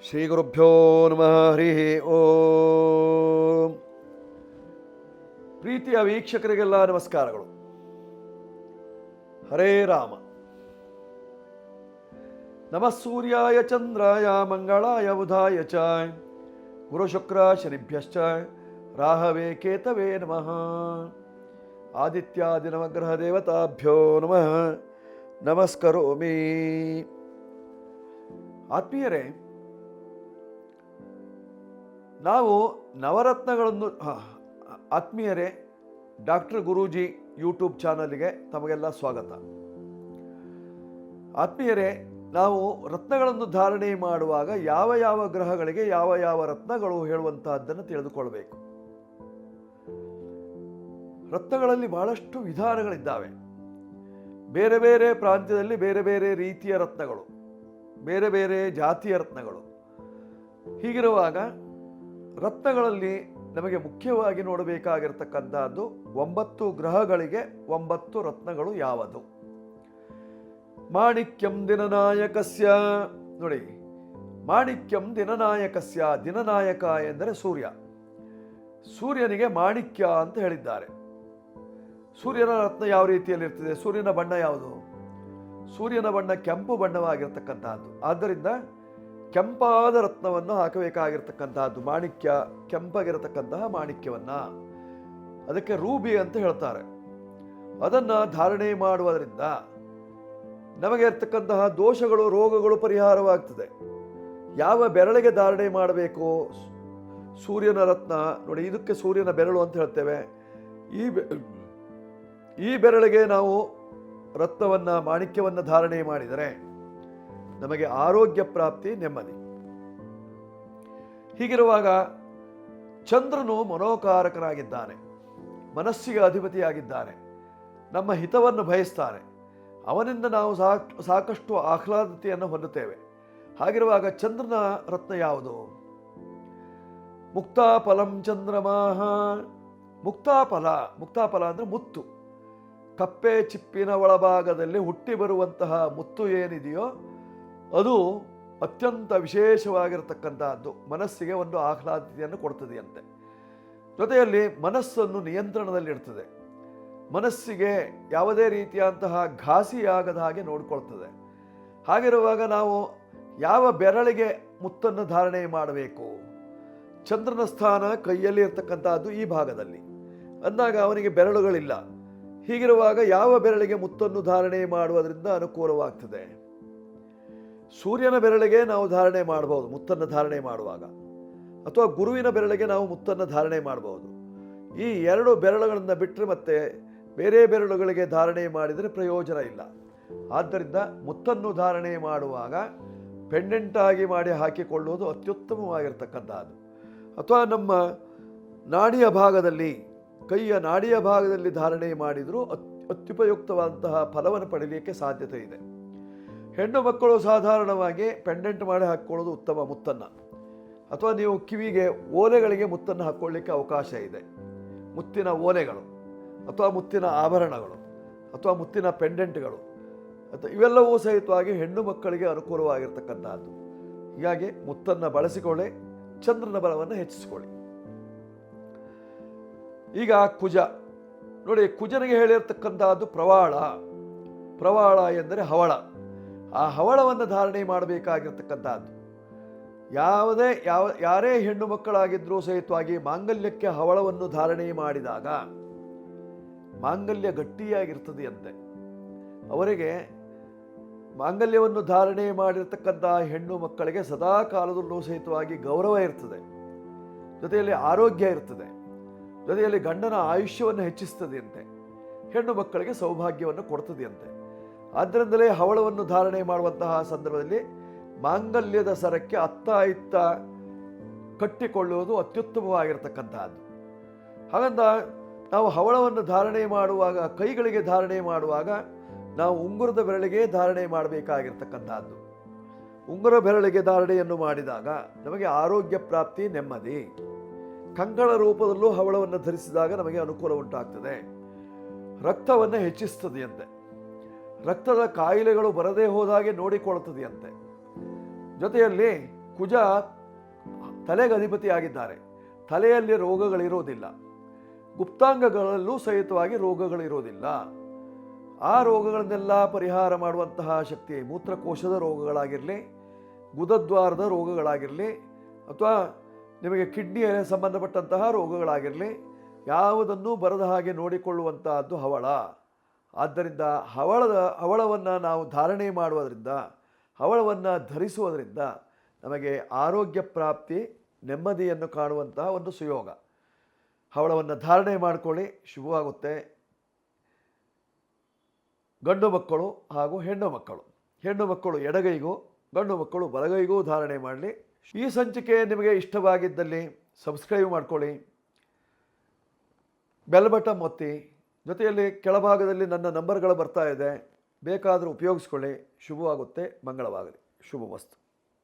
ಶ್ರೀ ಗುರುಭ್ಯೋ ನಮಃ ಹರಿ ಓಂ. ಪ್ರೀತಿಯ ವೀಕ್ಷಕರಿಗೆಲ್ಲ ನಮಸ್ಕಾರಗಳು. ಹರೇ ರಾಮ. ನಮಃ ಸೂರ್ಯಾಯ ಚಂದ್ರಾಯ ಮಂಗಳಾಯ ಬುಧಾಯ ಚ ಗುರು ಶುಕ್ರ ಶನಿಭ್ಯಶ್ಚ ರಾಹವೇ ಕೇತವೇ ನಮಃ. ಆದಿತ್ಯಾದಿ ನವಗ್ರಹ ದೇವತಾಭ್ಯೋ ನಮಃ ನಮಸ್ಕರೋಮಿ. ಆತ್ಮೀಯರೇ, ನಾವು ನವರತ್ನಗಳನ್ನು ಆತ್ಮೀಯರೇ, ಡಾಕ್ಟರ್ ಗುರೂಜಿ ಯೂಟ್ಯೂಬ್ ಚಾನಲ್ಗೆ ತಮಗೆಲ್ಲ ಸ್ವಾಗತ. ಆತ್ಮೀಯರೇ, ನಾವು ರತ್ನಗಳನ್ನು ಧಾರಣೆ ಮಾಡುವಾಗ ಯಾವ ಯಾವ ಗ್ರಹಗಳಿಗೆ ಯಾವ ಯಾವ ರತ್ನಗಳು ಹೇಳುವಂತಹದ್ದನ್ನು ತಿಳಿದುಕೊಳ್ಬೇಕು. ರತ್ನಗಳಲ್ಲಿ ಬಹಳಷ್ಟು ವಿಧಾನಗಳಿದ್ದಾವೆ. ಬೇರೆ ಬೇರೆ ಪ್ರಾಂತ್ಯದಲ್ಲಿ ಬೇರೆ ಬೇರೆ ರೀತಿಯ ರತ್ನಗಳು, ಬೇರೆ ಬೇರೆ ಜಾತಿಯ ರತ್ನಗಳು. ಹೀಗಿರುವಾಗ ರತ್ನಗಳಲ್ಲಿ ನಮಗೆ ಮುಖ್ಯವಾಗಿ ನೋಡಬೇಕಾಗಿರ್ತಕ್ಕಂಥದ್ದು 9 ಗ್ರಹಗಳಿಗೆ 9 ರತ್ನಗಳು ಯಾವುದು. ಮಾಣಿಕ್ಯಂ ದಿನನಾಯಕಸ್ಯ. ನೋಡಿ, ಮಾಣಿಕ್ಯಂ ದಿನನಾಯಕಸ್ಯ. ದಿನನಾಯಕ ಎಂದರೆ ಸೂರ್ಯ. ಸೂರ್ಯನಿಗೆ ಮಾಣಿಕ್ಯ ಅಂತ ಹೇಳಿದ್ದಾರೆ. ಸೂರ್ಯನ ರತ್ನ ಯಾವ ರೀತಿಯಲ್ಲಿರ್ತದೆ? ಸೂರ್ಯನ ಬಣ್ಣ ಯಾವುದು? ಸೂರ್ಯನ ಬಣ್ಣ ಕೆಂಪು ಬಣ್ಣವಾಗಿರ್ತಕ್ಕಂಥದ್ದು. ಆದ್ದರಿಂದ ಕೆಂಪಾದ ರತ್ನವನ್ನು ಹಾಕಬೇಕಾಗಿರ್ತಕ್ಕಂತಹದ್ದು ಮಾಣಿಕ್ಯ, ಕೆಂಪಾಗಿರತಕ್ಕಂತಹ ಮಾಣಿಕ್ಯವನ್ನ, ಅದಕ್ಕೆ ರೂಬಿ ಅಂತ ಹೇಳ್ತಾರೆ. ಅದನ್ನ ಧಾರಣೆ ಮಾಡುವುದರಿಂದ ನಮಗೆ ಇರ್ತಕ್ಕಂತಹ ದೋಷಗಳು, ರೋಗಗಳು ಪರಿಹಾರವಾಗ್ತದೆ. ಯಾವ ಬೆರಳಿಗೆ ಧಾರಣೆ ಮಾಡಬೇಕು? ಸೂರ್ಯನ ರತ್ನ. ನೋಡಿ, ಇದಕ್ಕೆ ಸೂರ್ಯನ ಬೆರಳು ಅಂತ ಹೇಳ್ತೇವೆ. ಈ ಬೆರಳಿಗೆ ನಾವು ರತ್ನವನ್ನ, ಮಾಣಿಕ್ಯವನ್ನ ಧಾರಣೆ ಮಾಡಿದರೆ ನಮಗೆ ಆರೋಗ್ಯ ಪ್ರಾಪ್ತಿ, ನೆಮ್ಮದಿ. ಹೀಗಿರುವಾಗ ಚಂದ್ರನು ಮನೋಕಾರಕನಾಗಿದ್ದಾನೆ, ಮನಸ್ಸಿಗೆ ಅಧಿಪತಿಯಾಗಿದ್ದಾನೆ, ನಮ್ಮ ಹಿತವನ್ನು ಬಯಸ್ತಾನೆ. ಅವನಿಂದ ನಾವು ಸಾಕಷ್ಟು ಆಹ್ಲಾದತೆಯನ್ನು ಹೊಂದುತ್ತೇವೆ. ಹಾಗಿರುವಾಗ ಚಂದ್ರನ ರತ್ನ ಯಾವುದು? ಮುಕ್ತಾಫಲಂ ಚಂದ್ರಮಾಹ. ಮುಕ್ತಾಫಲ. ಮುಕ್ತಾಫಲ ಅಂದರೆ ಮುತ್ತು. ಕಪ್ಪೆ ಚಿಪ್ಪಿನ ಒಳಭಾಗದಲ್ಲಿ ಹುಟ್ಟಿ ಬರುವಂತಹ ಮುತ್ತು ಏನಿದೆಯೋ ಅದು ಅತ್ಯಂತ ವಿಶೇಷವಾಗಿರತಕ್ಕಂತಹದ್ದು. ಮನಸ್ಸಿಗೆ ಒಂದು ಆಹ್ಲಾದತೆಯನ್ನು ಕೊಡ್ತದೆಯಂತೆ. ಜೊತೆಯಲ್ಲಿ ಮನಸ್ಸನ್ನು ನಿಯಂತ್ರಣದಲ್ಲಿಡ್ತದೆ. ಮನಸ್ಸಿಗೆ ಯಾವುದೇ ರೀತಿಯಂತಹ ಘಾಸಿಯಾಗದ ಹಾಗೆ ನೋಡಿಕೊಳ್ತದೆ. ಹಾಗಿರುವಾಗ ನಾವು ಯಾವ ಬೆರಳಿಗೆ ಮುತ್ತನ್ನು ಧಾರಣೆ ಮಾಡಬೇಕು? ಚಂದ್ರನ ಸ್ಥಾನ ಕೈಯಲ್ಲಿ ಇರ್ತಕ್ಕಂಥದ್ದು ಈ ಭಾಗದಲ್ಲಿ ಅಂದಾಗ ಅವನಿಗೆ ಬೆರಳುಗಳಿಲ್ಲ. ಹೀಗಿರುವಾಗ ಯಾವ ಬೆರಳಿಗೆ ಮುತ್ತನ್ನು ಧಾರಣೆ ಮಾಡುವುದರಿಂದ ಅನುಕೂಲವಾಗ್ತದೆ? ಸೂರ್ಯನ ಬೆರಳಿಗೆ ನಾವು ಧಾರಣೆ ಮಾಡಬಹುದು ಮುತ್ತನ್ನು ಧಾರಣೆ ಮಾಡುವಾಗ, ಅಥವಾ ಗುರುವಿನ ಬೆರಳಿಗೆ ನಾವು ಮುತ್ತನ್ನು ಧಾರಣೆ ಮಾಡಬಹುದು. ಈ 2 ಬೆರಳುಗಳನ್ನು ಬಿಟ್ಟರೆ ಮತ್ತೆ ಬೇರೆ ಬೆರಳುಗಳಿಗೆ ಧಾರಣೆ ಮಾಡಿದರೆ ಪ್ರಯೋಜನ ಇಲ್ಲ. ಆದ್ದರಿಂದ ಮುತ್ತನ್ನು ಧಾರಣೆ ಮಾಡುವಾಗ ಪೆಂಡೆಂಟ್ ಆಗಿ ಮಾಡಿ ಹಾಕಿಕೊಳ್ಳುವುದು ಅತ್ಯುತ್ತಮವಾಗಿರ್ತಕ್ಕಂಥದ್ದು. ಅಥವಾ ನಮ್ಮ ನಾಡಿಯ ಭಾಗದಲ್ಲಿ, ಕೈಯ ನಾಡಿಯ ಭಾಗದಲ್ಲಿ ಧಾರಣೆ ಮಾಡಿದರೂ ಅತ್ಯುಪಯುಕ್ತವಾದಂತಹ ಫಲವನ್ನು ಪಡೆಯಲಿಕ್ಕೆ ಸಾಧ್ಯತೆ ಇದೆ. ಹೆಣ್ಣು ಮಕ್ಕಳು ಸಾಧಾರಣವಾಗಿ ಪೆಂಡೆಂಟ್ ಮಾಡಿ ಹಾಕ್ಕೊಳ್ಳೋದು ಉತ್ತಮ ಮುತ್ತನ್ನು. ಅಥವಾ ನೀವು ಕಿವಿಗೆ ಓಲೆಗಳಿಗೆ ಮುತ್ತನ್ನು ಹಾಕ್ಕೊಳ್ಳಿಕ್ಕೆ ಅವಕಾಶ ಇದೆ. ಮುತ್ತಿನ ಓಲೆಗಳು ಅಥವಾ ಮುತ್ತಿನ ಆಭರಣಗಳು ಅಥವಾ ಮುತ್ತಿನ ಪೆಂಡೆಂಟ್ಗಳು ಅಥವಾ ಇವೆಲ್ಲವೂ ಸಹಿತವಾಗಿ ಹೆಣ್ಣು ಮಕ್ಕಳಿಗೆ ಅನುಕೂಲವಾಗಿರ್ತಕ್ಕಂಥದ್ದು. ಹೀಗಾಗಿ ಮುತ್ತನ್ನು ಬಳಸಿಕೊಳ್ಳಿ, ಚಂದ್ರನ ಬಲವನ್ನು ಹೆಚ್ಚಿಸಿಕೊಳ್ಳಿ. ಈಗ ಕುಜ. ನೋಡಿ, ಕುಜನಿಗೆ ಹೇಳಿರ್ತಕ್ಕಂಥದ್ದು ಪ್ರವಾಳ. ಪ್ರವಾಳ ಎಂದರೆ ಹವಳ. ಆ ಹವಳವನ್ನು ಧಾರಣೆ ಮಾಡಬೇಕಾಗಿರ್ತಕ್ಕಂಥದ್ದು. ಯಾರೇ ಹೆಣ್ಣು ಮಕ್ಕಳಾಗಿದ್ರೂ ಸಹಿತವಾಗಿ ಮಾಂಗಲ್ಯಕ್ಕೆ ಹವಳವನ್ನು ಧಾರಣೆ ಮಾಡಿದಾಗ ಮಾಂಗಲ್ಯ ಗಟ್ಟಿಯಾಗಿರ್ತದೆಯಂತೆ. ಅವರಿಗೆ ಮಾಂಗಲ್ಯವನ್ನು ಧಾರಣೆ ಮಾಡಿರ್ತಕ್ಕಂತಹ ಹೆಣ್ಣು ಮಕ್ಕಳಿಗೆ ಸದಾ ಕಾಲದಲ್ಲೂ ಸಹಿತವಾಗಿ ಗೌರವ ಇರ್ತದೆ, ಜೊತೆಯಲ್ಲಿ ಆರೋಗ್ಯ ಇರ್ತದೆ, ಜೊತೆಯಲ್ಲಿ ಗಂಡನ ಆಯುಷ್ಯವನ್ನು ಹೆಚ್ಚಿಸ್ತದೆಯಂತೆ, ಹೆಣ್ಣು ಮಕ್ಕಳಿಗೆ ಸೌಭಾಗ್ಯವನ್ನು ಕೊಡ್ತದೆಯಂತೆ. ಆದ್ದರಿಂದಲೇ ಹವಳವನ್ನು ಧಾರಣೆ ಮಾಡುವಂತಹ ಸಂದರ್ಭದಲ್ಲಿ ಮಾಂಗಲ್ಯದ ಸರಕ್ಕೆ ಅತ್ತ ಇತ್ತ ಕಟ್ಟಿಕೊಳ್ಳುವುದು ಅತ್ಯುತ್ತಮವಾಗಿರ್ತಕ್ಕಂತಹದ್ದು. ಹಾಗಂದ ನಾವು ಹವಳವನ್ನು ಧಾರಣೆ ಮಾಡುವಾಗ, ಕೈಗಳಿಗೆ ಧಾರಣೆ ಮಾಡುವಾಗ ನಾವು ಉಂಗುರದ ಬೆರಳಿಗೆ ಧಾರಣೆ ಮಾಡಬೇಕಾಗಿರ್ತಕ್ಕಂಥದ್ದು. ಉಂಗುರ ಬೆರಳಿಗೆ ಧಾರಣೆಯನ್ನು ಮಾಡಿದಾಗ ನಮಗೆ ಆರೋಗ್ಯ ಪ್ರಾಪ್ತಿ, ನೆಮ್ಮದಿ. ಕಂಕಣ ರೂಪದಲ್ಲೂ ಹವಳವನ್ನು ಧರಿಸಿದಾಗ ನಮಗೆ ಅನುಕೂಲ ಉಂಟಾಗ್ತದೆ. ರಕ್ತವನ್ನು ಹೆಚ್ಚಿಸ್ತದೆಯಂತೆ, ರಕ್ತದ ಕಾಯಿಲೆಗಳು ಬರದೇ ಹೋದಾಗೆ ನೋಡಿಕೊಳ್ಳುತ್ತದೆಯಂತೆ. ಜೊತೆಯಲ್ಲಿ ಕುಜ ತಲೆಗೆ ಅಧಿಪತಿಯಾಗಿದ್ದಾರೆ. ತಲೆಯಲ್ಲಿ ರೋಗಗಳಿರೋದಿಲ್ಲ, ಗುಪ್ತಾಂಗಗಳಲ್ಲೂ ಸಹಿತವಾಗಿ ರೋಗಗಳಿರೋದಿಲ್ಲ. ಆ ರೋಗಗಳನ್ನೆಲ್ಲ ಪರಿಹಾರ ಮಾಡುವಂತಹ ಶಕ್ತಿ ಮೂತ್ರಕೋಶದ ರೋಗಗಳಾಗಿರಲಿ, ಗುದದ್ವಾರದ ರೋಗಗಳಾಗಿರಲಿ, ಅಥವಾ ನಿಮಗೆ ಕಿಡ್ನಿಯ ಸಂಬಂಧಪಟ್ಟಂತಹ ರೋಗಗಳಾಗಿರಲಿ, ಯಾವುದನ್ನು ಬರದ ಹಾಗೆ ನೋಡಿಕೊಳ್ಳುವಂತಹದ್ದು ಹವಳ. ಆದ್ದರಿಂದ ಹವಳವನ್ನು ನಾವು ಧಾರಣೆ ಮಾಡುವುದರಿಂದ, ಹವಳವನ್ನು ಧರಿಸುವುದರಿಂದ ನಮಗೆ ಆರೋಗ್ಯ ಪ್ರಾಪ್ತಿ, ನೆಮ್ಮದಿಯನ್ನು ಕಾಣುವಂತಹ ಒಂದು ಸುಯೋಗ. ಹವಳವನ್ನು ಧಾರಣೆ ಮಾಡಿಕೊಳ್ಳಿ, ಶುಭವಾಗುತ್ತೆ. ಗಂಡು ಮಕ್ಕಳು ಹಾಗೂ ಹೆಣ್ಣು ಮಕ್ಕಳು ಎಡಗೈಗೂ, ಗಂಡು ಮಕ್ಕಳು ಬಲಗೈಗೂ ಧಾರಣೆ ಮಾಡಲಿ. ಈ ಸಂಚಿಕೆ ನಿಮಗೆ ಇಷ್ಟವಾಗಿದ್ದಲ್ಲಿ ಸಬ್ಸ್ಕ್ರೈಬ್ ಮಾಡ್ಕೊಳ್ಳಿ, ಬೆಲ್ ಬಟನ್ ಒತ್ತಿ. ಜೊತೆಯಲ್ಲಿ ಕೆಳಭಾಗದಲ್ಲಿ ನನ್ನ ನಂಬರ್ಗಳು ಬರ್ತಾ ಇದೆ, ಬೇಕಾದರೂ ಉಪಯೋಗಿಸ್ಕೊಳ್ಳಿ. ಶುಭವಾಗುತ್ತೆ, ಮಂಗಳವಾಗಲಿ, ಶುಭಮಸ್ತು.